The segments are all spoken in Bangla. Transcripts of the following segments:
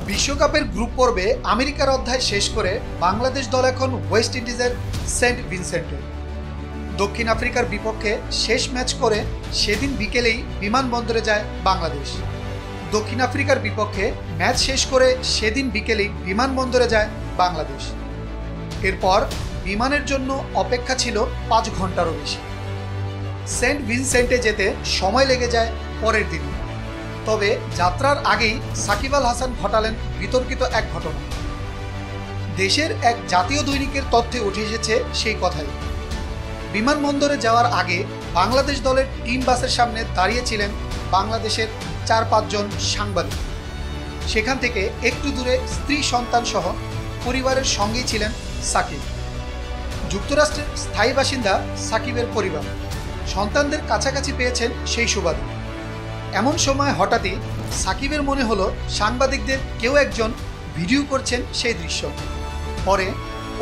বিশ্বকাপের গ্রুপ পর্বে আমেরিকার অধ্যায় শেষ করে বাংলাদেশ দল এখন ওয়েস্ট ইন্ডিজের সেন্ট ভিনসেন্টে। দক্ষিণ আফ্রিকার বিপক্ষে শেষ ম্যাচ করে সেদিন বিকেলেই বিমানবন্দরে যায় বাংলাদেশ। দক্ষিণ আফ্রিকার বিপক্ষে ম্যাচ শেষ করে সেদিন বিকেলেই বিমানবন্দরে যায় বাংলাদেশ। এরপর বিমানের জন্য অপেক্ষা ছিল 5 ঘন্টারও বেশি। সেন্ট ভিনসেন্টে যেতে সময় লেগে যায় পরের দিন। তবে যাত্রার আগেই সাকিব আল হাসান ঘটালেন বিতর্কিত এক ঘটনা। দেশের এক জাতীয় দৈনিকের তথ্যে উঠে এসেছে সেই কথাই। বিমানবন্দরে যাওয়ার আগে বাংলাদেশ দলের টিম বাসের সামনে দাঁড়িয়েছিলেন বাংলাদেশের 4-5 জন সাংবাদিক। সেখান থেকে একটু দূরে স্ত্রী সন্তান সহ পরিবারের সঙ্গেই ছিলেন সাকিব। যুক্তরাষ্ট্রের স্থায়ী বাসিন্দা সাকিবের পরিবার সন্তানদের কাছাকাছি পেয়েছেন সেই সুবাদে। এমন সময় হঠাৎই সাকিবের মনে হলো সাংবাদিকদের কেউ একজন ভিডিও করছেন সেই দৃশ্য। পরে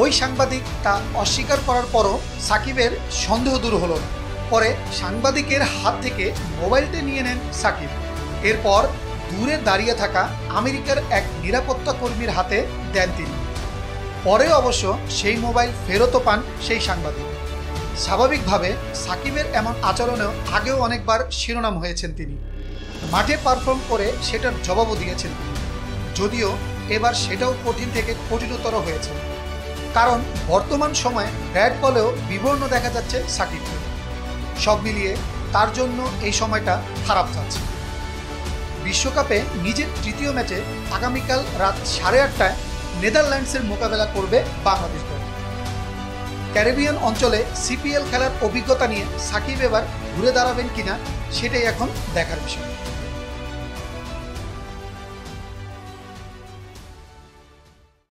ওই সাংবাদিক তা অস্বীকার করার পরও সাকিবের সন্দেহ দূর হলো না। পরে সাংবাদিকের হাত থেকে মোবাইলটা নিয়ে নেন সাকিব। এরপর দূরে দাঁড়িয়ে থাকা আমেরিকার এক নিরাপত্তা কর্মীর হাতে দেন তিনি। পরে অবশ্য সেই মোবাইল ফেরতও পান সেই সাংবাদিক। স্বাভাবিকভাবে সাকিবের এমন আচরণেও আগেও অনেকবার শিরোনাম হয়েছেন তিনি। মাঠে পারফর্ম করে সেটার জবাবও দিয়েছেন তিনি, যদিও এবার সেটাও কঠিন থেকে কঠিনতর হয়েছে। কারণ বর্তমান সময়ে ব্যাট বলেও বিবর্ণ দেখা যাচ্ছে সাকিবকে। সব মিলিয়ে তার জন্য এই সময়টা খারাপ যাচ্ছে। বিশ্বকাপে নিজের তৃতীয় ম্যাচে আগামীকাল রাত 8:30টায় নেদারল্যান্ডসের মোকাবেলা করবে বাংলাদেশ দল। ক্যারিবিয়ান অঞ্চলে সিপিএল খেলার অভিজ্ঞতা নিয়ে সাকিব এবার ঘুরে দাঁড়াবেন কিনা সেটাই এখন দেখার বিষয়।